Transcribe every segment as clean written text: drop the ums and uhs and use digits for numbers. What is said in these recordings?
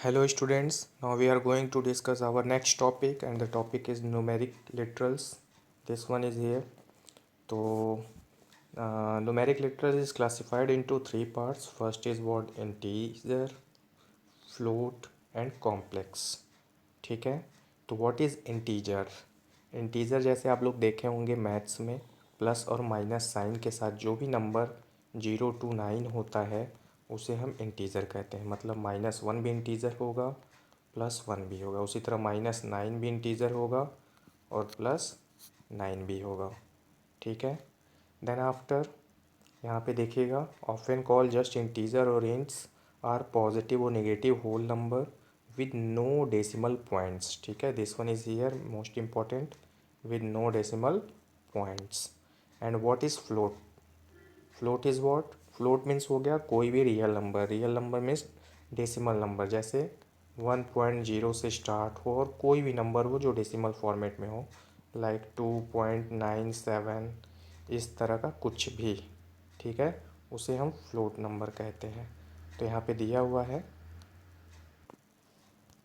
Hello students, now we are going to discuss our next topic and the topic is numeric literals. This one is here. So numeric literals is classified into three parts. First is what integer, float and complex. ठीक है, तो what is integer? Integer जैसे आप लोग देखे होंगे maths में plus और माइनस साइन के साथ जो भी नंबर 0 to 9 होता है उसे हम इंटीजर कहते हैं। मतलब -1 भी इंटीजर होगा, +1 भी होगा, उसी तरह -9 भी इंटीजर होगा और +9 भी होगा। ठीक है, देन आफ्टर यहाँ पे देखिएगा ऑफन कॉल जस्ट इंटीजर और इंट्स आर पॉजिटिव और negative whole number with no decimal points. ठीक है, this one is here most important, with no decimal points. And what is float? Float is what? Float means हो गया कोई भी real number. Real number means decimal number, जैसे 1.0 से start हो और कोई भी नंबर हो जो डेसिमल फॉर्मेट में हो, लाइक 2.97, इस तरह का कुछ भी। ठीक है, उसे हम फ्लोट नंबर कहते हैं। तो यहाँ पे दिया हुआ है,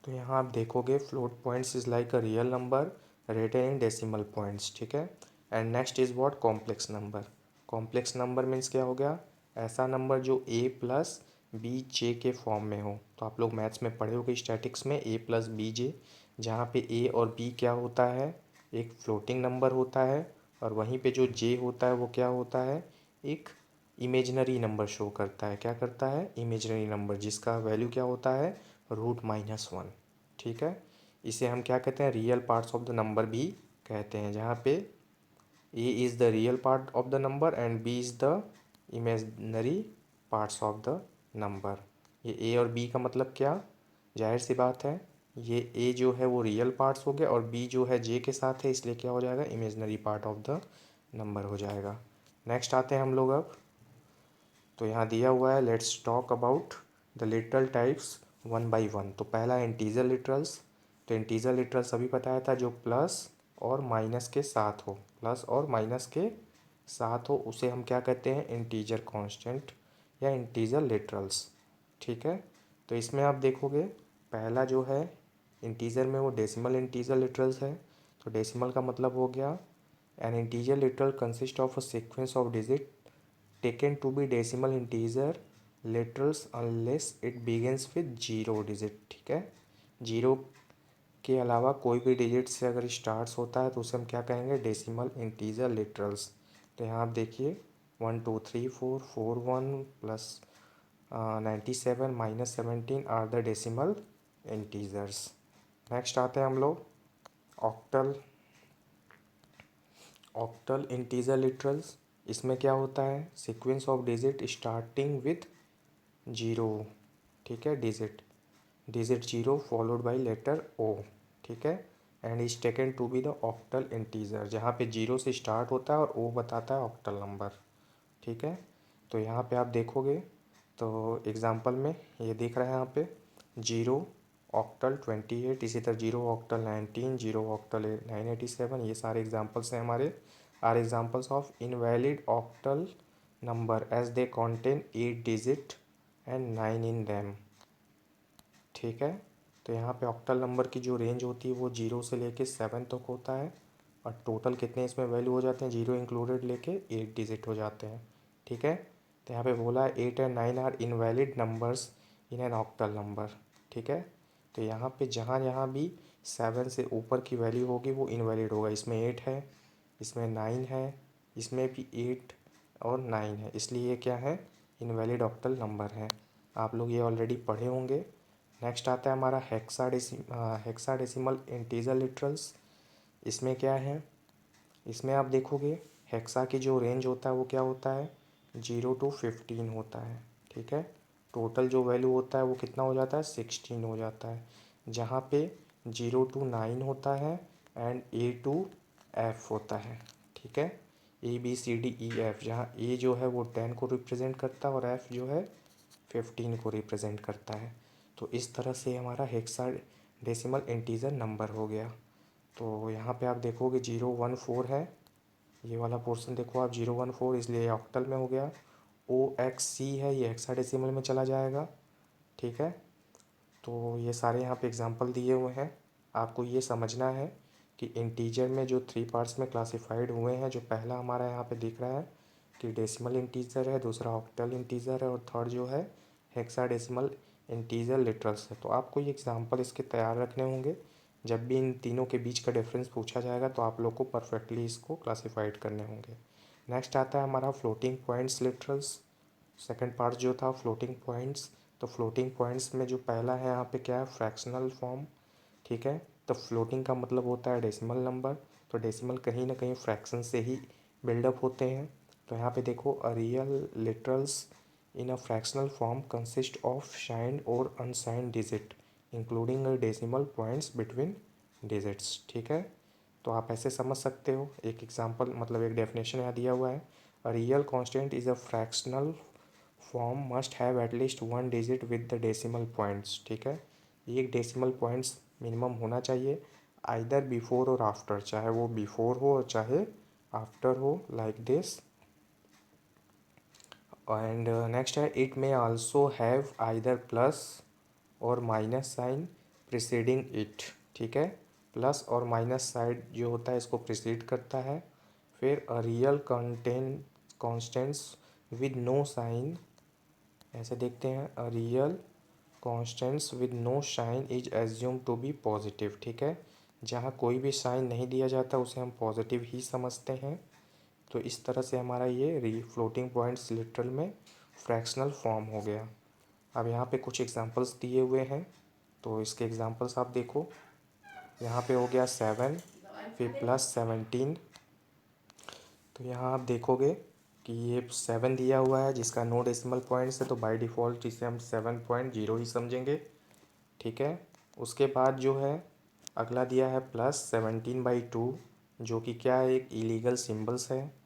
तो यहाँ आप देखोगे float points is like a real number written in decimal points. ठीक है, and next is what? Complex number. Complex number means क्या हो गया? ऐसा नंबर जो a प्लस बी जे के फॉर्म में हो। तो आप लोग मैथ्स में पढ़े होगे स्टैटिक्स में a प्लस बी जे, जहाँ पे a और b क्या होता है? एक फ्लोटिंग नंबर होता है, और वहीं पे जो j होता है वो क्या होता है? एक इमेजनरी नंबर शो करता है। क्या करता है? इमेजनरी नंबर, जिसका वैल्यू क्या होता है? √-1। ठीक है, इसे हम क्या कहते हैं? Real parts of the number भी कहते हैं, जहाँ पे a is the real part of the number and b is the imaginary parts of the number. ये a और b का मतलब क्या? जाहिर सी बात है, ये a जो है वो रियल पार्ट्स हो गया और b जो है j के साथ है, इसलिए क्या हो जाएगा? Imaginary part of the number हो जाएगा। नेक्स्ट आते हैं हम लोग अब, तो यहाँ दिया हुआ है let's talk about the literal types one by one. तो पहला है इंटीजर लिटरल्स। तो इंटीजर लिटरल्स अभी बताया था, जो प्लस और माइनस के साथ हो, प्लस और माइनस के साथ हो, उसे हम क्या कहते हैं? इंटीजर कांस्टेंट या इंटीजर लिटरल्स। ठीक है, तो इसमें आप देखोगे पहला जो है इंटीजर में वो डेसिमल इंटीजर लिटरल्स है। तो डेसिमल का मतलब हो गया N integer literal consist of a sequence of digit taken to be decimal integer literals unless it begins with 0 digit. ठीक है, जीरो के अलावा कोई भी डिजिट से अगर स्टार्ट्स होता है तो उसे हम क्या कहेंगे? Decimal integer literals. तो यहाँ आप देखिए 1 2 3 4 4 1 plus 97 -17 are the decimal integers. Next आते हैं हम लोग ऑक्टल। ऑक्टल इंटीजर लिटरल्स, इसमें क्या होता है? Sequence of digit starting with 0। ठीक है, digit digit 0 followed by letter O. ठीक है, and is taken to be the octal integer, जहाँ पे 0 से स्टार्ट होता है और ओ बताता है ऑक्टल नंबर। ठीक है, तो यहाँ पे आप देखोगे तो एग्जांपल में ये दिख रहा है यहाँ पे 0 ऑक्टल 28, इसी तरह 0 ऑक्टल 19, 0 ऑक्टल 987। ये सारे एग्जांपल्स हैं हमारे, are examples of invalid octal number as they contain 8 digit and 9 in them. ठीक है, तो यहाँ पे ऑक्टल नंबर की जो रेंज होती है वो 0 से लेके 7 तक होता है, और टोटल कितने इसमें वैल्यू हो जाते हैं? 0 इंक्लूडेड लेके 8 डिजिट हो जाते हैं। ठीक है, तो यहाँ पे बोला है 8 and 9 are invalid numbers in an octal number. ठीक है, तो यहाँ पे जहाँ जहाँ भी 7 से ऊपर की वैल्यू होगी वो इनवैलिड होगा। इसमें 8 है, इसमें 9 है, इसमें भी 8 और 9 है, इसलिए ये क्या है? इनवैलिड ऑक्टल नंबर है। आप लोग ये ऑलरेडी पढ़े होंगे। नेक्स्ट आता है हमारा हेक्साडेसिमल इंटीजर लिटरल्स। इसमें क्या है? इसमें आप देखोगे हेक्सा की जो रेंज होता है वो क्या होता है? 0 to 15 होता है। ठीक है, टोटल जो वैल्यू होता है वो कितना हो जाता है? 16 हो जाता है, जहाँ पे 0 to 9 होता है एंड A to F होता है। ठीक है, ABCDEF, जहाँ A जो है वो 10 को रिप्रेजेंट करता है और F जो है 15 को रिप्रेजेंट करता है। तो इस तरह से हमारा हेक्साडेसिमल इंटीजर नंबर हो गया। तो यहाँ पे आप देखोगे 014 है, ये वाला पोर्शन देखो आप 014, इसलिए ये ऑक्टल में हो गया। OXC है, ये हेक्साडेसिमल में चला जाएगा। ठीक है, तो ये सारे यहाँ पे एग्जांपल दिए हुए हैं। आपको ये समझना है कि इंटीजर में जो 3 पार्ट्स में क्लासिफाइड हुए हैं, जो पहला हमारा यहाँ पे दिख रहा है कि डेसिमल इंटीजर है, दूसरा ऑक्टल इंटीजर है और थर्ड जो है हेक्साडेसिमल इंटीजर लिटरल्स है। तो आपको ये एग्जांपल इसके तैयार रखने होंगे। जब भी इन तीनों के बीच का डिफरेंस पूछा जाएगा तो आप लोग को परफेक्टली इसको क्लासिफाइड करने होंगे। नेक्स्ट आता है हमारा floating points literals. Second part जो था फ्लोटिंग पॉइंट्स। तो फ्लोटिंग पॉइंट्स में जो पहला है यहाँ पे क्या है, फ्रैक्शनल फॉर्म। ठीक है, तो फ्लोटिंग का मतलब होता है डेसिमल नंबर। तो डेसिमल कहीं ना कहीं फ्रैक्शन से ही बिल्डअप होते हैं। तो यहाँ पे देखो, a real literals in a fractional form consist of signed और unsigned digit including decimal points between digits. ठीक है, तो आप ऐसे समझ सकते हो। एक एग्जांपल मतलब एक डेफिनेशन यहाँ दिया हुआ है, a real constant is a fractional form must have at least one digit with the decimal points. ठीक है, एक डेसिमल पॉइंट्स मिनिमम होना चाहिए आइदर बिफोर और आफ्टर, चाहे वो बिफोर हो और चाहे आफ्टर हो, लाइक दिस। एंड नेक्स्ट है, it may also have either plus और माइनस साइन प्रिसीडिंग इट। ठीक है, प्लस और माइनस साइड जो होता है इसको प्रिसीड करता है। फिर a real constants with no sign, ऐसे देखते हैं, a real constants with no sign is assume to be positive. ठीक है, जहाँ कोई भी साइन नहीं दिया जाता उसे हम पॉजिटिव ही समझते हैं। तो इस तरह से हमारा ये फ्लोटिंग पॉइंट्स लिटरल में फ्रैक्शनल फॉर्म हो गया। अब यहाँ पे कुछ एग्जांपल्स दिए हुए हैं, तो इसके एग्जांपल्स आप देखो। यहाँ पे हो गया 7, फिर +17। तो यहाँ आप देखोगे कि ये 7 दिया हुआ है जिसका नो डेसिमल पॉइंट्स है, तो बाय डिफ़ॉल्ट इसे हम 7.0 ही समझेंगे। ठीक है, उसके बाद जो है अगला दिया है +17/2, जो कि क्या है, एक इलीगल सिंबल्स है।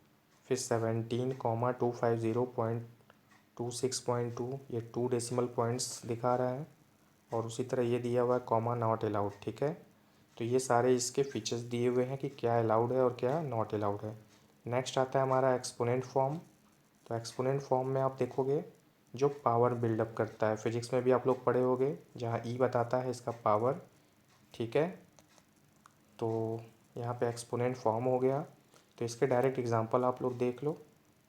फिर 17,250.26.2, ये 2 डेसिमल पॉइंट्स दिखा रहा है। और उसी तरह ये दिया हुआ है कॉमा नॉट अलाउड। ठीक है, तो ये सारे इसके फीचर्स दिए हुए हैं कि क्या अलाउड है और क्या नॉट अलाउड है। नेक्स्ट आता है हमारा एक्सपोनेंट फॉर्म। तो एक्सपोनेंट फॉर्म में आप देखोगे जो पावर बिल्डअप करता है, फिजिक्स में भी आप लोग पढ़े होंगे, जहाँ ई बताता है इसका पावर। ठीक है, तो यहाँ पे एक्सपोनेंट फॉर्म हो गया। तो इसके डायरेक्ट एग्जांपल आप लोग देख लो।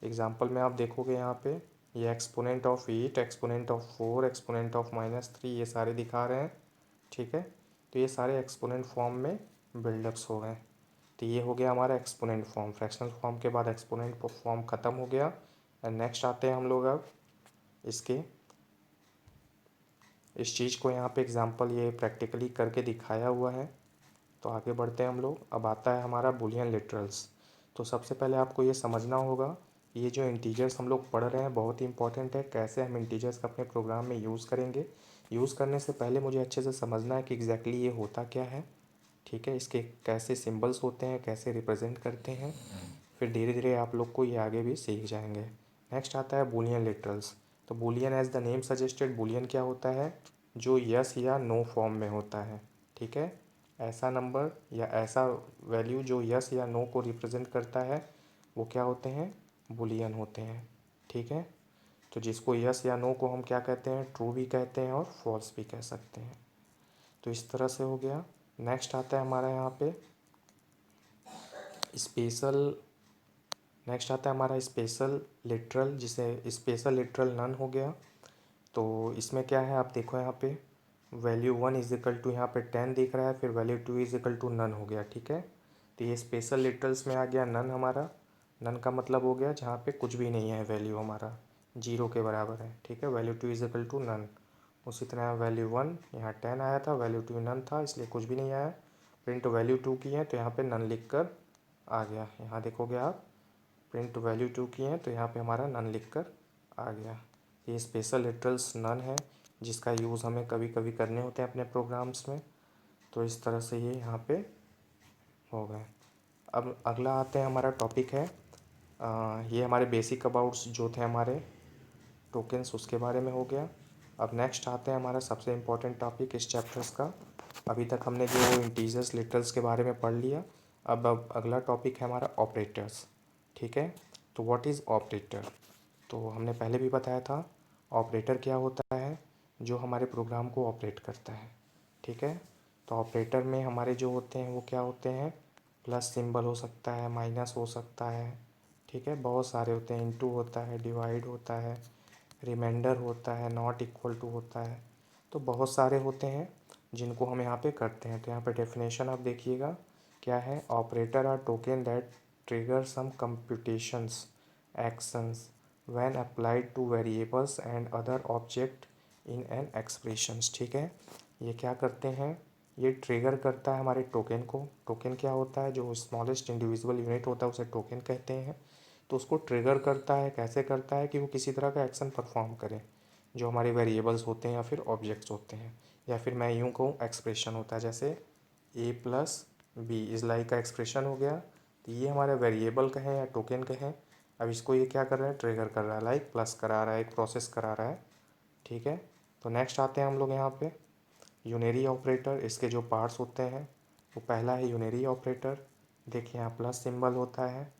एग्जांपल में आप देखोगे यहाँ पे ये exponent of 8, exponent of 4, exponent of -3, ये सारे दिखा रहे हैं। ठीक है, तो ये सारे एक्सपोनेंट फॉर्म में बिल्डअप्स हो गए। तो ये हो गया हमारा एक्सपोनेंट फॉर्म। फ्रैक्शनल फॉर्म के बाद एक्सपोनेंट फॉर्म ख़त्म हो गया। एंड नेक्स्ट आते हैं हम लोग अब इसके इस चीज़ को यहाँ पे एग्जांपल ये प्रैक्टिकली करके दिखाया हुआ है। तो आगे बढ़ते हैं हम लोग। अब आता है हमारा बुलियन लिटरल्स। तो सबसे पहले आपको ये समझना होगा, ये जो इंटीजर्स हम लोग पढ़ रहे हैं बहुत ही इंपॉर्टेंट है। कैसे हम इंटीजर्स का अपने प्रोग्राम में यूज़ करेंगे, यूज़ करने से पहले मुझे अच्छे से समझना है कि एग्जैक्टली ये होता क्या है। ठीक है, इसके कैसे सिंबल्स होते हैं, कैसे रिप्रेजेंट करते हैं, फिर धीरे धीरे आप लोग को ये आगे भी सीख जाएंगे। नेक्स्ट आता है बूलियन लिटरल्स। तो Boolean as the name suggested, Boolean क्या होता है, जो यस या नो फॉर्म में होता है। ठीक है, ऐसा नंबर या ऐसा वैल्यू जो यस या नो को रिप्रेजेंट करता है वो क्या होते हैं, बूलियन होते हैं। ठीक है, तो जिसको यस या नो को हम क्या कहते हैं, ट्रू भी कहते हैं और फॉल्स भी कह सकते हैं। तो इस तरह से हो गया। नेक्स्ट आता है हमारा यहाँ पे स्पेशल, नेक्स्ट आता है हमारा स्पेशल लिटरल, जिसे स्पेशल लिटरल नन हो गया। तो इसमें क्या है, आप देखो यहाँ पे वैल्यू 1 इज इक्वल टू, यहाँ पे 10 दिख रहा है, फिर value 2 is equal to none हो गया। ठीक है, तो ये स्पेशल लिटरल्स में आ गया नन हमारा। नन का मतलब हो गया जहाँ पे कुछ भी नहीं है, वैल्यू हमारा 0 के बराबर है। ठीक है, value 2 is equal to none. उसी तरह वैल्यू 1 यहाँ 10 आया था, वैल्यू 2 नन था इसलिए कुछ भी नहीं आया। प्रिंट वैल्यू 2 की है तो यहाँ पे नन लिख कर आ गया। यहाँ देखोगे आप प्रिंट वैल्यू 2 की है तो यहाँ पे हमारा नन लिख कर आ गया। ये स्पेशल लिटरल्स नन है जिसका यूज़ हमें कभी कभी करने होते हैं अपने प्रोग्राम्स में। तो इस तरह से ये यहाँ पे हो गए। अब अगला आते हैं हमारा टॉपिक है ये हमारे बेसिक अबाउट्स जो थे हमारे टोकन्स, उसके बारे में हो गया। अब नेक्स्ट आते हैं हमारा सबसे इम्पोर्टेंट टॉपिक इस चैप्टर्स का। अभी तक हमने जो इंटीजर्स लिटरल्स के बारे में पढ़ लिया। अब अगला टॉपिक है हमारा ऑपरेटर्स। ठीक है, तो व्हाट इज़ ऑपरेटर, तो हमने पहले भी बताया था ऑपरेटर क्या होता है। जो हमारे प्रोग्राम को ऑपरेट करता है, ठीक है। तो ऑपरेटर में हमारे जो होते हैं वो क्या होते हैं, प्लस सिंबल हो सकता है, माइनस हो सकता है, ठीक है, बहुत सारे होते हैं, इनटू होता है, डिवाइड होता है, रिमाइंडर होता है, नॉट इक्वल टू होता है। तो बहुत सारे होते हैं जिनको हम यहाँ पे करते हैं। तो यहाँ पे डेफिनेशन आप देखिएगा क्या है, operator are token that trigger some computations actions when applied to variables and other object in an expressions, ठीक है। ये क्या करते हैं, ये ट्रिगर करता है हमारे टोकन को। टोकन क्या होता है, जो स्मॉलेस्ट इंडिविजुअल यूनिट होता है उसे टोकन कहते हैं। तो उसको ट्रिगर करता है, कैसे करता है कि वो किसी तरह का एक्शन परफॉर्म करे जो हमारे वेरिएबल्स होते हैं या फिर ऑब्जेक्ट्स होते हैं, या फिर मैं यूँ कहूँ एक्सप्रेशन होता है, जैसे ए प्लस बी इज़ लाइक का एक्सप्रेशन हो गया। तो ये हमारे वेरिएबल कहें या टोकन कहें, अब इसको ये क्या कर रहा है, ट्रिगर कर रहा है, लाइक प्लस करा रहा है, एक प्रोसेस करा रहा है, ठीक है। तो नेक्स्ट आते हैं हम लोग यहाँ पे यूनरी ऑपरेटर। इसके जो पार्ट्स होते हैं वो पहला है यूनरी ऑपरेटर। देखिए यहाँ प्लस सिंबल होता है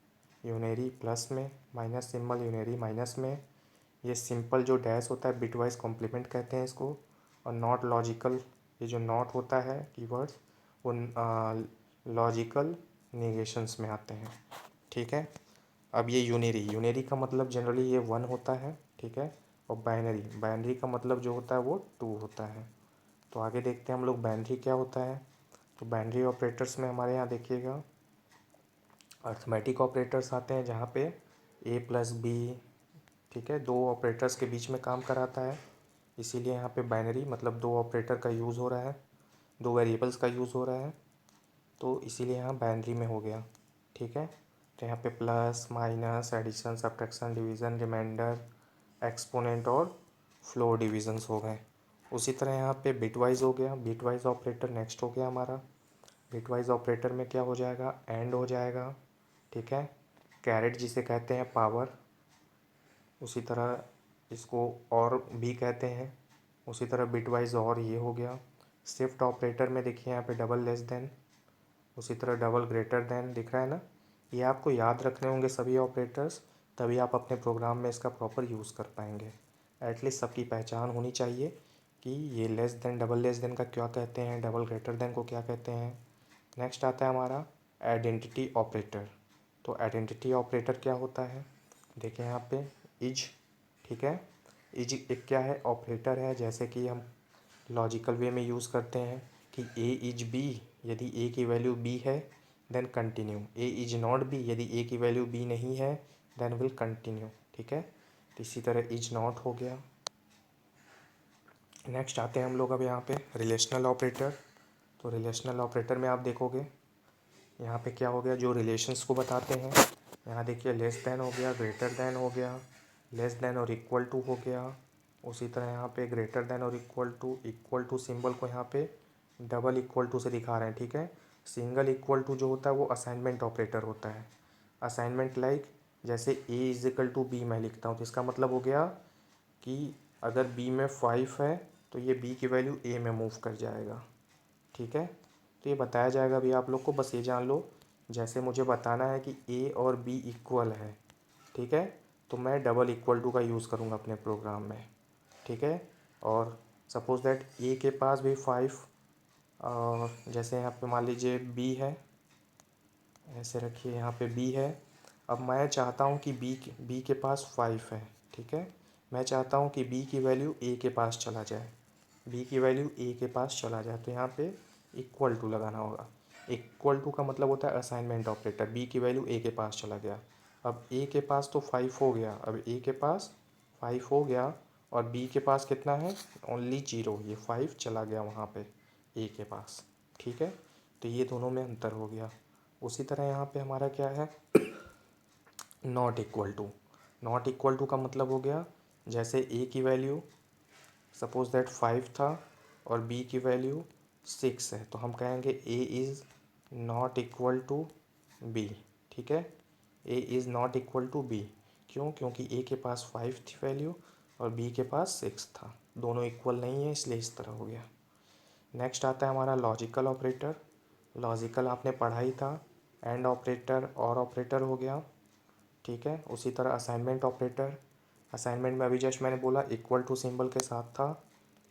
यूनरी प्लस में, माइनस सिंबल यूनरी माइनस में। ये सिंपल जो डैश होता है बिटवाइज कॉम्प्लीमेंट कहते हैं इसको। और नॉट लॉजिकल, ये जो नॉट होता है कीवर्ड्स वो लॉजिकल नेगेशंस में आते हैं, ठीक है। अब ये यूनरी, यूनरी का मतलब जनरली ये वन होता है, ठीक है। और बाइनरी, बाइनरी का मतलब जो होता है वो टू होता है। तो आगे देखते हैं हम लोग बाइनरी क्या होता है। तो बाइनरी ऑपरेटर्स में हमारे यहाँ देखिएगा अर्थमेटिक ऑपरेटर्स आते हैं जहाँ पे ए प्लस बी, ठीक है, दो ऑपरेटर्स के बीच में काम कराता है, इसीलिए यहाँ पे बाइनरी मतलब दो ऑपरेटर का यूज़ हो रहा है, दो वेरिएबल्स का यूज़ हो रहा है, तो इसीलिए यहाँ बाइनरी में हो गया, ठीक है। तो यहाँ पे plus minus addition subtraction division remainder exponent और फ्लोर डिविजन्स हो गए। उसी तरह यहाँ पे बिटवाइज हो गया, बिटवाइज ऑपरेटर नेक्स्ट हो गया हमारा। बिटवाइज ऑपरेटर में क्या हो जाएगा, एंड हो जाएगा, ठीक है। कैरेट जिसे कहते हैं पावर, उसी तरह इसको और भी कहते हैं, उसी तरह बिटवाइज और ये हो गया। शिफ्ट ऑपरेटर में देखिए यहाँ पे डबल लेस देन, उसी तरह डबल ग्रेटर देन दिख रहा है ना। ये आपको याद रखने होंगे सभी ऑपरेटर्स, तभी आप अपने प्रोग्राम में इसका प्रॉपर यूज़ कर पाएंगे। एटलीस्ट सबकी पहचान होनी चाहिए कि ये less than double less than का क्या कहते हैं, डबल ग्रेटर देन को क्या कहते हैं। नेक्स्ट आता है हमारा आइडेंटिटी ऑपरेटर। तो आइडेंटिटी ऑपरेटर क्या होता है, देखिए यहाँ पे इज, ठीक है। इज एक क्या है, ऑपरेटर है, जैसे कि हम लॉजिकल वे में यूज़ करते हैं कि ए इज बी, यदि ए की वैल्यू बी है then continue, A is not B, यदि ए की वैल्यू बी नहीं है देन विल कंटिन्यू, ठीक है। तो इसी तरह इज नॉट हो गया। नेक्स्ट आते हैं हम लोग अब यहाँ पे रिलेशनल ऑपरेटर। तो रिलेशनल ऑपरेटर में आप देखोगे यहाँ पे क्या हो गया, जो रिलेशंस को बताते हैं, यहाँ देखिए लेस देन हो गया, ग्रेटर देन हो गया, लेस देन और इक्वल टू हो गया। उसी तरह यहाँ पे ग्रेटर देन और इक्वल टू सिंबल को यहाँ पे डबल इक्वल टू से दिखा रहे हैं, ठीक है। सिंगल इक्वल टू जो होता है वो असाइनमेंट ऑपरेटर होता है। असाइनमेंट लाइक जैसे ए इज इक्वल टू बी मैं लिखता हूँ, तो इसका मतलब हो गया कि अगर बी में 5 है तो ये बी की वैल्यू ए में मूव कर जाएगा, ठीक है। तो ये बताया जाएगा अभी आप लोग को, बस ये जान लो जैसे मुझे बताना है कि ए और बी इक्वल है, ठीक है, तो मैं डबल इक्वल टू का यूज़ करूँगा अपने प्रोग्राम में, ठीक है। और सपोज़ दैट ए के पास भी 5, जैसे यहाँ पे मान लीजिए बी है, ऐसे रखिए यहाँ पे बी है। अब मैं चाहता हूँ कि बी के पास 5 है, ठीक है। मैं चाहता हूँ कि बी की वैल्यू ए के पास चला जाए, बी की वैल्यू ए के पास चला जाए, तो यहाँ पे इक्वल टू लगाना होगा। इक्वल टू का मतलब होता है असाइनमेंट ऑपरेटर, बी की वैल्यू ए के पास चला गया। अब ए के पास तो 5 हो गया, अब ए के पास 5 हो गया और बी के पास कितना है, ओनली 0, ये 5 चला गया वहाँ पे ए के पास, ठीक है। तो ये दोनों में अंतर हो गया। उसी तरह यहाँ पे हमारा क्या है, not equal to. Not equal to का मतलब हो गया जैसे ए की वैल्यू सपोज दैट 5 था और बी की वैल्यू 6 है, तो हम कहेंगे A is not equal to B, ठीक है। A is not equal to B, क्यों, क्योंकि ए के पास 5 थी वैल्यू और बी के पास 6 था, दोनों इक्वल नहीं है, इसलिए इस तरह हो गया। नेक्स्ट आता है हमारा लॉजिकल ऑपरेटर। लॉजिकल आपने पढ़ा ही था, एंड ऑपरेटर और ऑपरेटर हो गया, ठीक है। उसी तरह असाइनमेंट ऑपरेटर, असाइनमेंट में अभी जस्ट मैंने बोला इक्वल टू सिंबल के साथ था,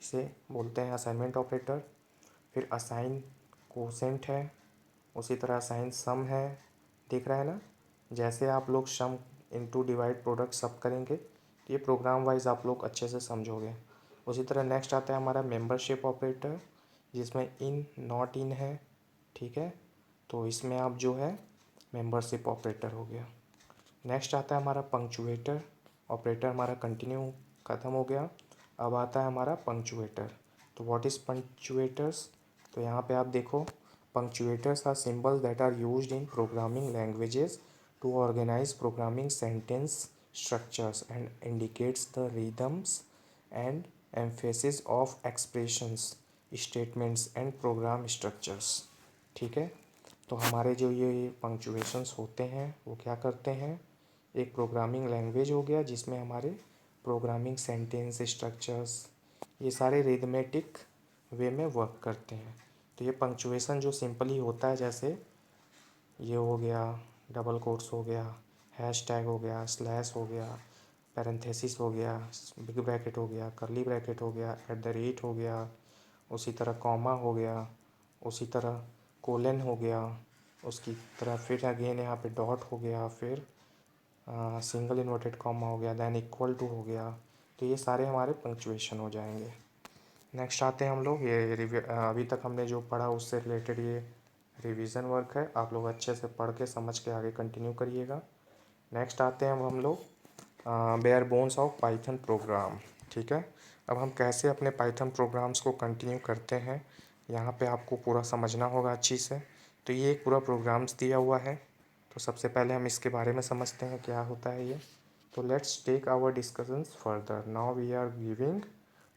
इसे बोलते हैं असाइनमेंट ऑपरेटर। फिर असाइन कोसेंट है, उसी तरह असाइन सम है, दिख रहा है ना। जैसे आप लोग सम इनटू डिवाइड प्रोडक्ट सब करेंगे तो ये प्रोग्राम वाइज आप लोग अच्छे से समझोगे। उसी तरह नेक्स्ट आता है हमारा मेंबरशिप ऑपरेटर, जिसमें इन नॉट इन है, ठीक है। तो इसमें आप जो है मेंबरशिप ऑपरेटर हो गया। नेक्स्ट आता है हमारा पंक्चुएटर ऑपरेटर, हमारा कंटिन्यू ख़त्म हो गया। अब आता है हमारा पंक्चुएटर। तो व्हाट इज़ पंक्चुएटर्स, तो यहाँ पे आप देखो, punctuators are symbols that are used in programming languages to organise programming sentence structures and indicates the rhythms and emphasis of expressions statements and program structures, ठीक है। तो हमारे जो ये पंक्चुएशंस होते हैं वो क्या करते हैं, एक प्रोग्रामिंग लैंग्वेज हो गया जिसमें हमारे प्रोग्रामिंग सेंटेंस स्ट्रक्चर्स ये सारे रिदमेटिक वे में वर्क करते हैं। तो ये पंक्चुएशन जो सिंपली होता है, जैसे ये हो गया, डबल कोट्स हो गया, हैश टैग हो गया, स्लैश हो गया, पैरेंथेसिस हो गया, बिग ब्रैकेट हो गया, कर्ली ब्रैकेट हो गया, एट द रेट हो गया, उसी तरह कॉमा हो गया, उसी तरह कोलन हो गया, उसकी तरह फिर अगेन यहाँ पे डॉट हो गया, फिर सिंगल इन्वर्टेड कॉमा हो गया, देन इक्वल टू हो गया। तो ये सारे हमारे पंक्चुएशन हो जाएंगे। नेक्स्ट आते हैं हम लोग, ये अभी तक हमने जो पढ़ा उससे रिलेटेड ये रिवीजन वर्क है, आप लोग अच्छे से पढ़ के समझ के आगे कंटिन्यू करिएगा। नेक्स्ट आते हैं अब हम लोग bare bones of Python program, ठीक है। अब हम कैसे अपने पाइथन प्रोग्राम्स को कंटिन्यू करते हैं, यहाँ पे आपको पूरा समझना होगा अच्छी से। तो ये एक पूरा प्रोग्राम्स दिया हुआ है, तो सबसे पहले हम इसके बारे में समझते हैं क्या होता है ये। तो let's take our discussions further, now we are giving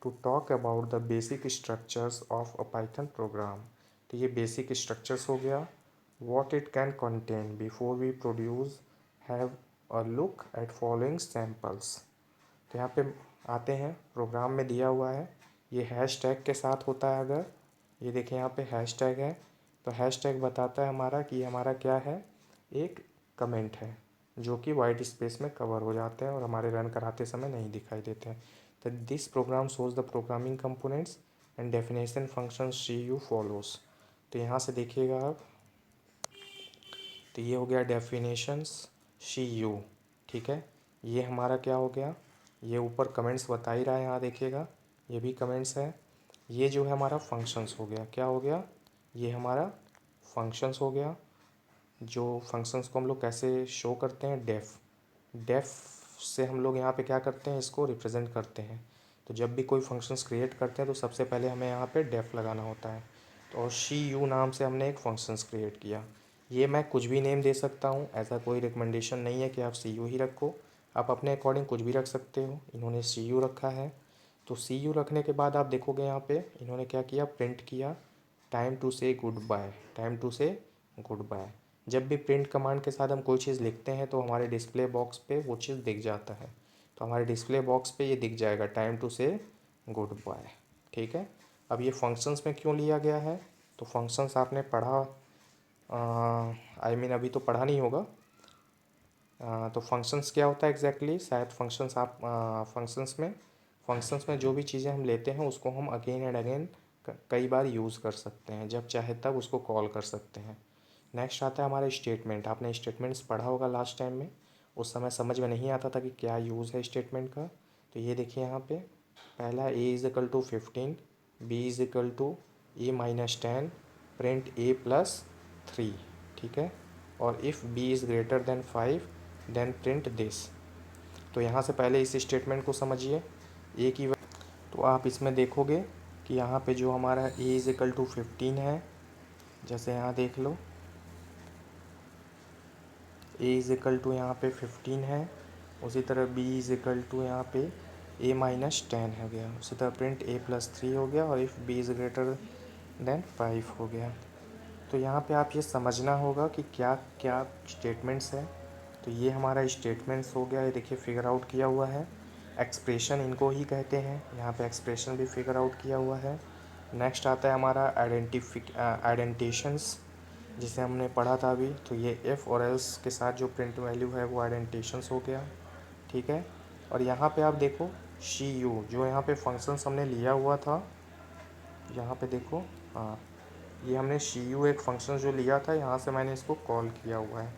to talk about the basic structures of a Python program. तो ये बेसिक स्ट्रक्चर्स हो गया, what it can contain before we produce have a look at following samples। तो यहाँ पे आते हैं, programme में दिया हुआ है, ये हैश टैग के साथ होता है। अगर ये देखिए यहाँ पे हैश टैग है, तो हैश टैग बताता है हमारा कि हमारा क्या है, एक कमेंट है जो कि वाइट स्पेस में कवर हो जाते हैं और हमारे रन कराते समय नहीं दिखाई देते हैं। तो this program shows the programming components and definition function C U follows. तो यहाँ से देखिएगा आप, तो ये हो गया डेफिनेशंस सी यू, ठीक है। ये हमारा क्या हो गया, ये ऊपर कमेंट्स बता ही रहा है, यहाँ देखिएगा ये भी कमेंट्स है। ये जो है हमारा फंक्शंस हो गया, क्या हो गया, ये हमारा फंक्शंस हो गया। जो फंक्शंस को हम लोग कैसे शो करते हैं, डेफ से हम लोग यहाँ पे क्या करते हैं, इसको रिप्रेजेंट करते हैं। तो जब भी कोई फंक्शंस क्रिएट करते हैं तो सबसे पहले हमें यहाँ पे डेफ लगाना होता है। तो और सी यू नाम से हमने एक फंक्शंस क्रिएट किया। ये मैं कुछ भी नेम दे सकता हूँ, ऐसा कोई रिकमेंडेशन नहीं है कि आप सी यू ही रखो, आप अपने अकॉर्डिंग कुछ भी रख सकते हो। इन्होंने सी यू रखा है। तो सी यू रखने के बाद आप देखोगे यहाँ पे इन्होंने क्या किया, प्रिंट किया टाइम टू से गुड बाय, टाइम टू से गुड बाय। जब भी प्रिंट कमांड के साथ हम कोई चीज़ लिखते हैं तो हमारे डिस्प्ले बॉक्स पे वो चीज़ दिख जाता है। तो हमारे डिस्प्ले बॉक्स पे ये दिख जाएगा टाइम टू से गुड बाय, ठीक है। अब ये फंक्शंस में क्यों लिया गया है, तो फंक्शंस आपने पढ़ा, अभी तो पढ़ा नहीं होगा। तो फंक्शंस क्या होता है एग्जैक्टली, शायद फंक्शंस आप फंक्शंस में जो भी चीज़ें हम लेते हैं उसको हम अगेन एंड अगेन कई बार यूज़ कर सकते हैं, जब चाहे तब उसको कॉल कर सकते हैं। नेक्स्ट आता है हमारा स्टेटमेंट। आपने स्टेटमेंट्स पढ़ा होगा लास्ट टाइम में, उस समय समझ में नहीं आता था कि क्या यूज़ है स्टेटमेंट का। तो ये देखिए यहाँ पे पहला A is equal to 15, B is equal to A minus 10, print A plus 3, ठीक है। और if B is greater than 5 then print this. तो यहाँ से पहले इस स्टेटमेंट को समझिए, ए की तो आप इसमें देखोगे कि यहाँ पे जो हमारा ए इज़ इक्वल टू 15 है, जैसे यहाँ देख लो ए इज़ इक्वल टू यहाँ पे 15 है, उसी तरह बी इज़ इक्वल टू यहाँ पे ए माइनस 10 हो गया, उसी तरह प्रिंट ए प्लस 3 हो गया, और if B is greater than 5 हो गया। तो यहाँ पे आप ये समझना होगा कि क्या क्या स्टेटमेंट्स है। तो ये हमारा स्टेटमेंट्स हो गया, ये देखिए फिगर आउट किया हुआ है। एक्सप्रेशन इनको ही कहते हैं, यहाँ पे एक्सप्रेशन भी फिगर आउट किया हुआ है। नेक्स्ट आता है हमारा आइडेंटिशंस, जिसे हमने पढ़ा था अभी। तो ये एफ़ और एल्स के साथ जो प्रिंट वैल्यू है वो आइडेंटिशंस हो गया, ठीक है। और यहाँ पे आप देखो शी यू, जो यहाँ पे फंक्शंस हमने लिया हुआ था, यहाँ पे देखो, हाँ, ये हमने शी यू एक फंक्शन जो लिया था, यहाँ से मैंने इसको कॉल किया हुआ है,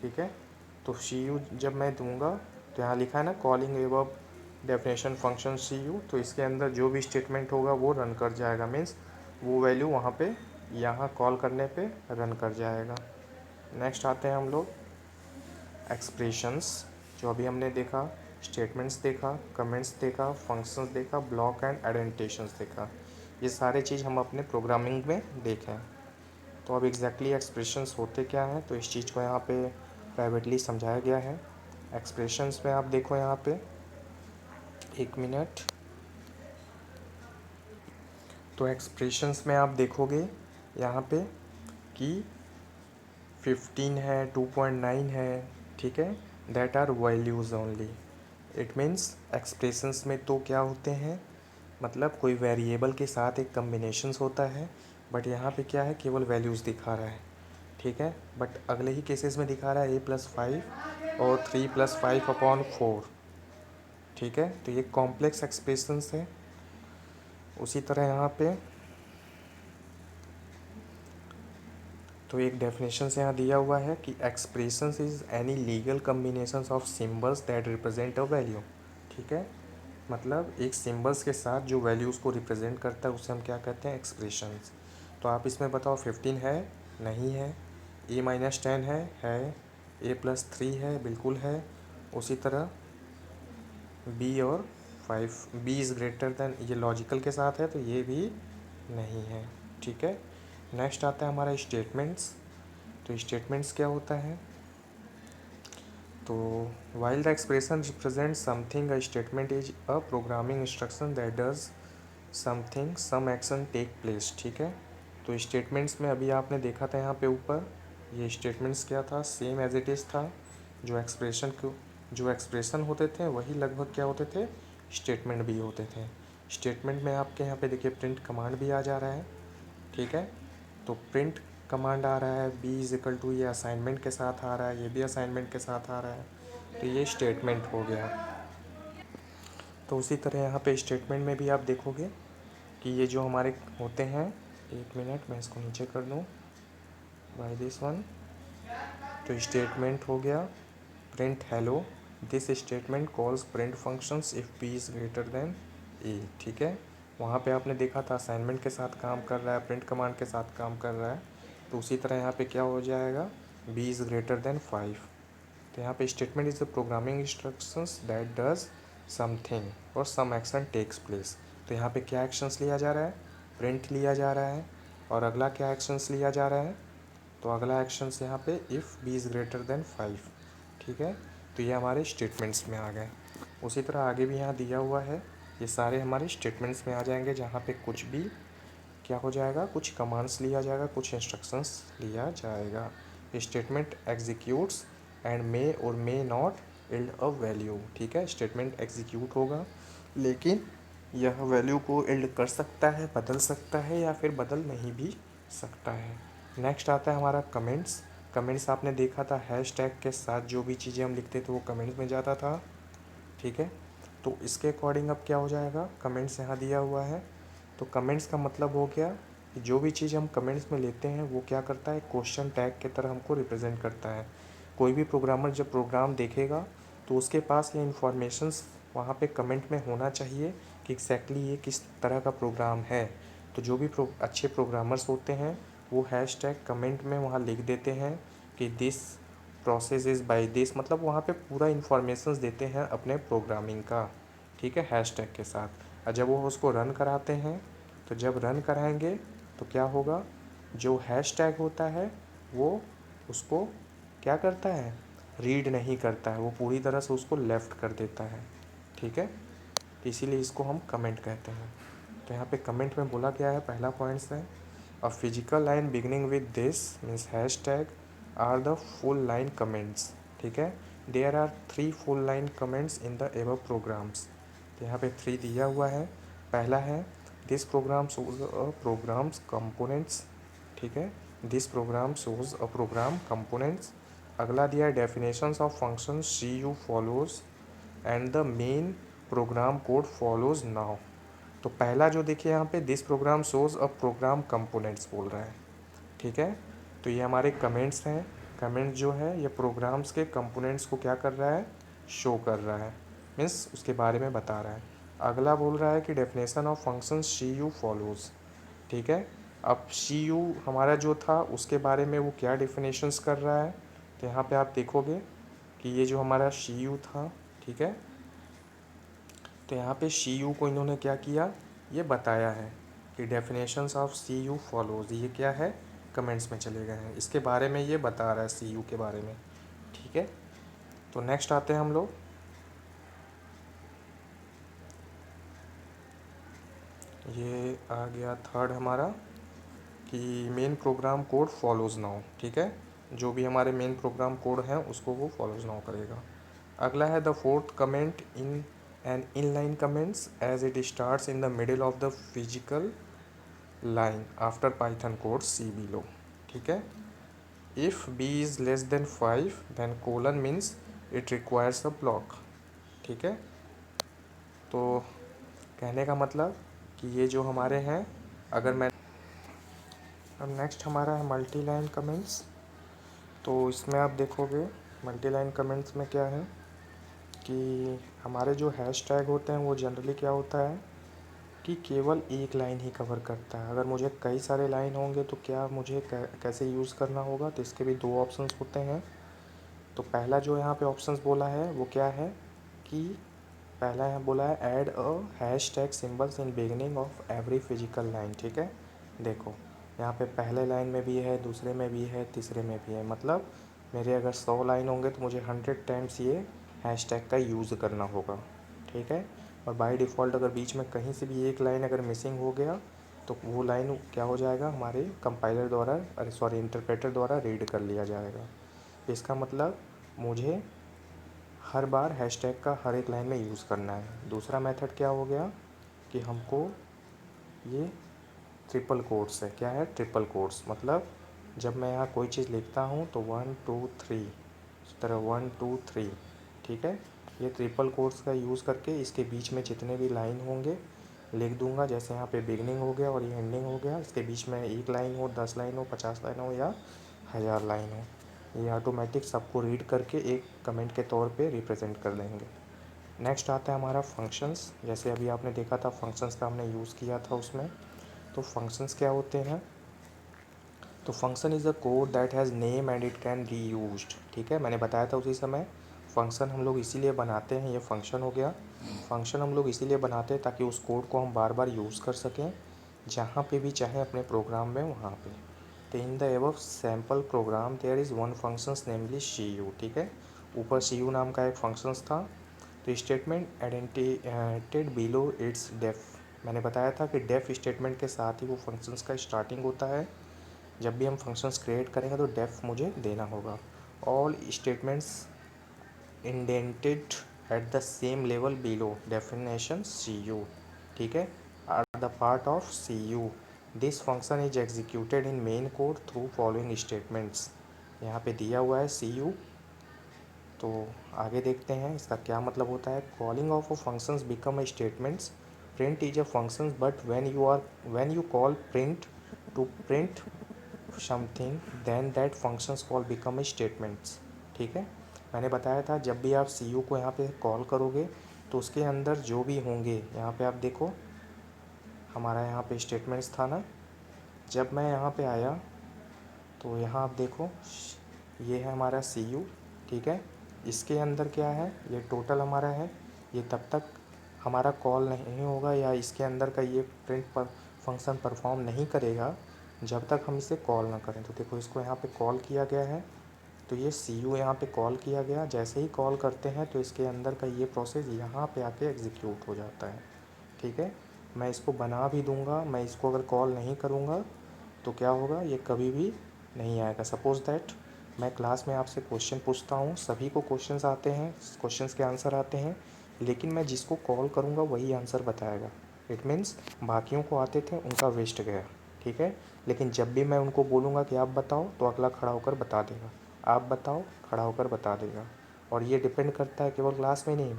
ठीक है। तो शी यू जब मैं दूंगा तो यहाँ लिखा है ना calling above definition function C U, तो इसके अंदर जो भी स्टेटमेंट होगा वो रन कर जाएगा, मीन्स वो वैल्यू वहाँ पे यहाँ कॉल करने पे रन कर जाएगा। नेक्स्ट आते हैं हम लोग एक्सप्रेशंस, जो अभी हमने देखा, स्टेटमेंट्स देखा, कमेंट्स देखा, फंक्शंस देखा, ब्लॉक एंड आइडेंटिफिकेशंस देखा, ये सारे चीज़ हम अपने प्रोग्रामिंग में देखें। तो अब एग्जैक्टली एक्सप्रेशंस होते क्या हैं, तो इस चीज़ को यहाँ पे प्राइवेटली समझाया गया है। एक्सप्रेशंस में आप देखो यहाँ पे, एक मिनट, तो एक्सप्रेशंस में आप देखोगे यहाँ पे कि 15 है, 2.9 है, ठीक है, that are values only. It means expressions में तो क्या होते हैं, मतलब कोई वेरिएबल के साथ एक कम्बिनेशंस होता है, बट यहाँ पे क्या है, केवल वैल्यूज़ दिखा रहा है, ठीक है। बट अगले ही केसेस में दिखा रहा है a+5 और 3+5/4, ठीक है। तो ये कॉम्प्लेक्स एक्सप्रेशंस है। उसी तरह यहाँ पे तो एक डेफिनेशन से यहाँ दिया हुआ है कि expressions is any legal combinations of symbols that represent a value, ठीक है। मतलब एक सिम्बल्स के साथ जो वैल्यूज़ को रिप्रेजेंट करता है उसे हम क्या कहते हैं, एक्सप्रेशंस। तो आप इसमें बताओ 15 है, नहीं है, a-10 है, a+3 है, बिल्कुल है। उसी तरह b और 5, b इज़ ग्रेटर देन, ये लॉजिकल के साथ है तो ये भी नहीं है, ठीक है। नेक्स्ट आता है हमारा स्टेटमेंट्स। तो स्टेटमेंट्स क्या होता है, तो while the expression represent something, a statement is a programming instruction that does something, some action take place, ठीक है। तो स्टेटमेंट्स में अभी आपने देखा था यहाँ पे ऊपर, ये स्टेटमेंट्स क्या था, सेम एज इट इज़ था। जो एक्सप्रेशन होते थे वही लगभग क्या होते थे, स्टेटमेंट भी होते थे। स्टेटमेंट में आपके यहाँ पे देखिए प्रिंट कमांड भी आ जा रहा है, ठीक है। तो प्रिंट कमांड आ रहा है, b=, ये असाइनमेंट के साथ आ रहा है, ये भी असाइनमेंट के साथ आ रहा है, तो ये स्टेटमेंट हो गया। तो उसी तरह यहाँ पे स्टेटमेंट में भी आप देखोगे कि ये जो हमारे होते हैं, एक मिनट मैं इसको नीचे कर दूँ, बाय दिस वन। तो स्टेटमेंट हो गया print hello, this statement calls print functions if B is greater than A, ठीक है। वहाँ पे आपने देखा था असाइनमेंट के साथ काम कर रहा है, प्रिंट कमांड के साथ काम कर रहा है, तो उसी तरह यहाँ पे क्या हो जाएगा, बी इज़ ग्रेटर देन 5। तो यहाँ पे statement is the programming instructions that does something और सम एक्शन टेक्स प्लेस। तो यहाँ पे क्या एक्शंस लिया जा रहा है, प्रिंट लिया जा रहा है, और अगला क्या एक्शंस लिया जा रहा है, तो अगला एक्शंस यहाँ पे if B is greater than 5, ठीक है। तो ये हमारे स्टेटमेंट्स में आ गए। उसी तरह आगे भी यहाँ दिया हुआ है, ये सारे हमारे स्टेटमेंट्स में आ जाएंगे, जहाँ पे कुछ भी क्या हो जाएगा, कुछ कमांड्स लिया जाएगा, कुछ इंस्ट्रक्शंस लिया जाएगा। स्टेटमेंट एग्जीक्यूट्स एंड मे और may not yield a value, ठीक है। स्टेटमेंट एग्जीक्यूट होगा लेकिन यह वैल्यू को इल्ड कर सकता है, बदल सकता है, या फिर बदल नहीं भी सकता है। नेक्स्ट आता है हमारा कमेंट्स। कमेंट्स आपने देखा था हैश टैग के साथ जो भी चीज़ें हम लिखते थे वो कमेंट्स में जाता था, ठीक है। तो इसके अकॉर्डिंग अब क्या हो जाएगा, कमेंट्स यहाँ दिया हुआ है, तो कमेंट्स का मतलब हो गया कि जो भी चीज़ हम कमेंट्स में लेते हैं वो क्या करता है, क्वेश्चन टैग की तरह हमको रिप्रेजेंट करता है। कोई भी प्रोग्रामर जब प्रोग्राम देखेगा तो उसके पास ये इन्फॉर्मेशंस वहाँ पे कमेंट में होना चाहिए कि एग्जैक्टली ये किस तरह का प्रोग्राम है। तो जो भी अच्छे प्रोग्रामर्स होते हैं वो हैश टैग कमेंट में वहाँ लिख देते हैं कि this process is by this, मतलब वहाँ पे पूरा इन्फॉर्मेशंस देते हैं अपने प्रोग्रामिंग का, ठीक है, हैश टैग के साथ। और जब वो उसको रन कराते हैं, तो जब रन कराएंगे तो क्या होगा, जो हैश टैग होता है वो उसको क्या करता है, रीड नहीं करता है, वो पूरी तरह से उसको लेफ़्ट कर देता है, ठीक है। तो इसीलिए इसको हम कमेंट कहते हैं। तो यहाँ पे कमेंट में बोला गया है, पहला पॉइंट्स है, a physical line beginning with this means hash tag are the full line comments, ठीक है। There are 3 full line comments in the above programs. तो यहाँ पे 3 दिया हुआ है। पहला है this program shows a programs components, ठीक है, this program shows a program components. अगला दिया है definitions of function C U follows and the main program code follows now. तो पहला जो देखिए यहाँ पे this program shows a program components बोल रहा है, ठीक है। तो ये हमारे कमेंट्स हैं। कमेंट जो है ये प्रोग्राम्स के कंपोनेंट्स को क्या कर रहा है, शो कर रहा है, मीन्स उसके बारे में बता रहा है। अगला बोल रहा है कि definition of function C U follows, ठीक है। अब सी यू हमारा जो था उसके बारे में वो क्या डेफिनेशंस कर रहा है, तो यहाँ पे आप देखोगे कि ये जो हमारा सी यू था, ठीक है, तो यहाँ पे सी यू को इन्होंने क्या किया, ये बताया है कि definitions of C U follows, ये क्या है, कमेंट्स में चले गए हैं, इसके बारे में ये बता रहा है सी यू के बारे में, ठीक है। तो नेक्स्ट आते हैं हम लोग, ये आ गया थर्ड हमारा कि main program code follows now, ठीक है, जो भी हमारे मेन प्रोग्राम कोड हैं उसको वो फॉलोज नाउ करेगा। अगला है the fourth comment in an inline comments as it starts in the middle of the physical line after Python code see below, ठीक है। If B is less than 5 then colon means it requires a block, ठीक है। तो कहने का मतलब कि ये जो हमारे हैं, अगर मैं अब नेक्स्ट हमारा है मल्टी लाइन कमेंट्स। तो इसमें आप देखोगे मल्टी लाइन कमेंट्स में क्या है कि हमारे जो हैश टैग होते हैं वो जनरली क्या होता है कि केवल एक लाइन ही कवर करता है। अगर मुझे कई सारे लाइन होंगे तो क्या मुझे कैसे यूज़ करना होगा, तो इसके भी दो ऑप्शंस होते हैं। तो पहला जो यहाँ पे ऑप्शंस बोला है वो क्या है कि पहला यहाँ बोला है add a hash tag symbols in beginning of every physical line, ठीक है। देखो यहाँ पे पहले लाइन में भी है, दूसरे में भी है, तीसरे में भी है, मतलब मेरे अगर 100 लाइन होंगे तो मुझे 100 टाइम्स ये हैश टैग का यूज़ करना होगा, ठीक है। और बाय डिफ़ॉल्ट अगर बीच में कहीं से भी एक लाइन अगर मिसिंग हो गया तो वो लाइन क्या हो जाएगा, हमारे कंपाइलर द्वारा, अरे सॉरी, इंटरप्रेटर द्वारा रीड कर लिया जाएगा। इसका मतलब मुझे हर बार हैशटैग का हर एक लाइन में यूज़ करना है। दूसरा मेथड क्या हो गया कि हमको ये ट्रिपल कोट्स है, क्या है, ट्रिपल कोट्स, मतलब जब मैं यहाँ कोई चीज़ लिखता हूँ तो 1 2 3, इस तरह 1 2 3, ठीक है। ये ट्रिपल कोट्स का यूज़ करके इसके बीच में जितने भी लाइन होंगे लिख दूंगा। जैसे यहाँ पे बिगनिंग हो गया और ये एंडिंग हो गया, इसके बीच में एक लाइन हो, 10 लाइन हो, 50 लाइन हो या 1000 लाइन हो, ये ऑटोमेटिक सबको रीड करके एक कमेंट के तौर पे रिप्रेजेंट कर देंगे। नेक्स्ट आता है हमारा फंक्शंस। जैसे अभी आपने देखा था फंक्शंस का हमने यूज़ किया था उसमें। तो फंक्शंस क्या होते हैं, तो function is a code that has name and it can री यूज्ड, ठीक है। मैंने बताया था उसी समय फंक्शन हम लोग इसीलिए बनाते हैं, ये फंक्शन हो गया। फंक्शन हम लोग इसीलिए बनाते हैं ताकि उस कोड को हम बार बार यूज़ कर सकें जहाँ पे भी चाहें अपने प्रोग्राम में वहाँ पे। तो in the above sample program there is one functions namely C U, ठीक है। ऊपर सी यू नाम का एक फंक्शंस था। तो स्टेटमेंट आइडेंटिटेड बिलो इट्स डेफ, मैंने बताया था कि डेफ स्टेटमेंट के साथ ही वो फंक्शंस का स्टार्टिंग होता है। जब भी हम फंक्शंस क्रिएट करेंगे तो डेफ मुझे देना होगा। All statements indented at the same level below definition C U, ठीक है, are the part of C U. This function is executed in main code through following statements, यहाँ पे दिया हुआ है सी यू। तो आगे देखते हैं इसका क्या मतलब होता है। Calling of a functions become a statements, print is a functions but when you call print to print something then that functions call become a statements, ठीक है। मैंने बताया था जब भी आप सी यू को यहाँ पे कॉल करोगे तो उसके अंदर जो भी होंगे, यहाँ पे आप देखो हमारा यहाँ पे स्टेटमेंट्स था ना। जब मैं यहाँ पे आया तो यहाँ आप देखो ये है हमारा सी यू, ठीक है। इसके अंदर क्या है, ये टोटल हमारा है। ये तब तक हमारा कॉल नहीं होगा या इसके अंदर का ये प्रिंट पर फंक्शन परफॉर्म नहीं करेगा जब तक हम इसे कॉल ना करें। तो देखो इसको यहाँ पे कॉल किया गया है, तो ये सी यू यहाँ पर कॉल किया गया। जैसे ही कॉल करते हैं तो इसके अंदर का ये प्रोसेस यहाँ पे आके एग्जीक्यूट हो जाता है, ठीक है। मैं इसको बना भी दूँगा, मैं इसको अगर कॉल नहीं करूँगा तो क्या होगा, ये कभी भी नहीं आएगा। सपोज़ दैट मैं क्लास में आपसे क्वेश्चन पूछता हूँ, सभी को क्वेश्चंस आते हैं, क्वेश्चंस के आंसर आते हैं, लेकिन मैं जिसको कॉल करूँगा वही आंसर बताएगा। इट मीन्स बाकियों को आते थे उनका वेस्ट गया, ठीक है। लेकिन जब भी मैं उनको बोलूँगा कि आप बताओ तो अगला खड़ा होकर बता देगा, आप बताओ, खड़ा होकर बता देगा। और ये डिपेंड करता है केवल क्लास में नहीं,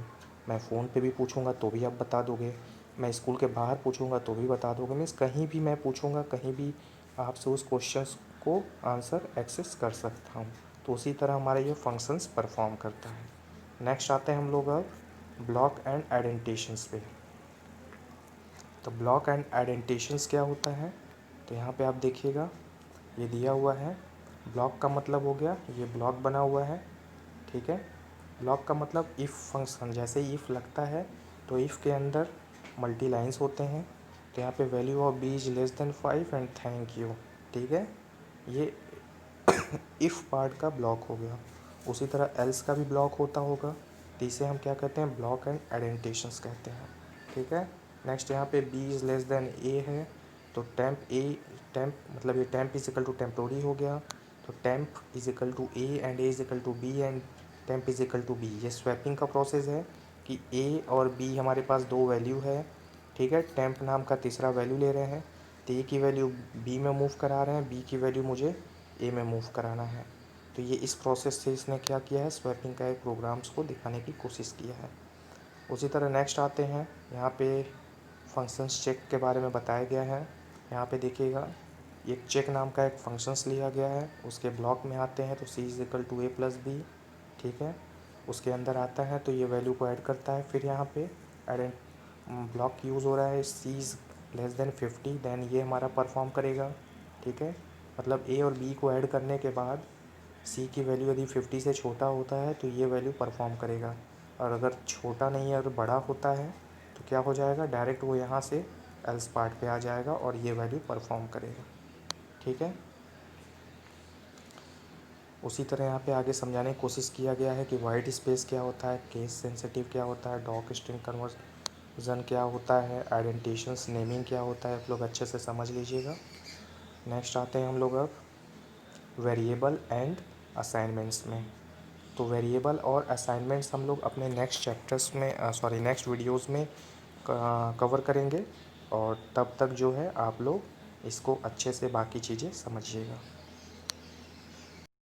मैं फ़ोन पे भी पूछूंगा तो भी आप बता दोगे, मैं स्कूल के बाहर पूछूंगा तो भी बता दोगे, मीन्स कहीं भी मैं पूछूंगा कहीं भी आपसे उस क्वेश्चन को आंसर एक्सेस कर सकता हूँ। तो उसी तरह हमारा ये फंक्शंस परफॉर्म करता है। नेक्स्ट आते हैं हम लोग अब ब्लॉक एंड आइडेंटिटेशंस पे। तो ब्लॉक एंड आइडेंटिटेशंस क्या होता है, तो यहाँ पे आप देखिएगा ये दिया हुआ है। ब्लॉक का मतलब हो गया ये ब्लॉक बना हुआ है, ठीक है। ब्लॉक का मतलब इफ़ फंक्शन, जैसे इफ़ लगता है तो इफ़ के अंदर मल्टी लाइंस होते हैं। तो यहाँ पे value of B is less than 5 and thank you, ठीक है। ये इफ़ पार्ट का ब्लॉक हो गया। उसी तरह एल्स का भी ब्लॉक होता होगा, तो इसे हम क्या कहते हैं, ब्लॉक एंड आइडेंटिटेशंस कहते हैं, ठीक है। नेक्स्ट यहाँ पे B is less than A है, तो टेम्प मतलब ये temp is equal to temporary हो गया। तो temp is equal to A and A is equal to B and temp is equal to B. ये स्वैपिंग का प्रोसेस है कि ए और बी हमारे पास दो वैल्यू है, ठीक है। टेम्प नाम का तीसरा वैल्यू ले रहे हैं, तो ए की वैल्यू बी में मूव करा रहे हैं, बी की वैल्यू मुझे ए में मूव कराना है। तो ये इस प्रोसेस से इसने क्या किया है, स्वैपिंग का एक प्रोग्राम्स को दिखाने की कोशिश किया है। उसी तरह नेक्स्ट आते हैं, यहाँ पे फंक्शंस चेक के बारे में बताया गया है। यहाँ पे देखिएगा एक चेक नाम का एक फंक्शंस लिया गया है, उसके ब्लॉक में आते हैं तो C is equal to A plus B, ठीक है। उसके अंदर आता है तो ये वैल्यू को ऐड करता है। फिर यहाँ पे एडेंट ब्लॉक यूज़ हो रहा है सी इज़ लेस देन 50, देन ये हमारा परफॉर्म करेगा, ठीक है। मतलब ए और बी को ऐड करने के बाद सी की वैल्यू यदि 50 से छोटा होता है तो ये वैल्यू परफॉर्म करेगा, और अगर छोटा नहीं है, अगर बड़ा होता है तो क्या हो जाएगा, डायरेक्ट वो यहाँ से एल्स पार्ट पे आ जाएगा और ये वैल्यू परफॉर्म करेगा, ठीक है। उसी तरह यहाँ पे आगे समझाने की कोशिश किया गया है कि वाइट स्पेस क्या होता है, केस सेंसिटिव क्या होता है, डॉक स्ट्रिंग कन्वर्जन क्या होता है, आइडेंटिटेशंस नेमिंग क्या होता है, आप लोग अच्छे से समझ लीजिएगा। नेक्स्ट आते हैं हम लोग अब वेरिएबल एंड असाइनमेंट्स में। तो वेरिएबल और असाइनमेंट्स हम लोग अपने नेक्स्ट चैप्टर्स में नेक्स्ट वीडियोस में कवर करेंगे, और तब तक जो है आप लोग इसको अच्छे से बाकी चीज़ें समझिएगा।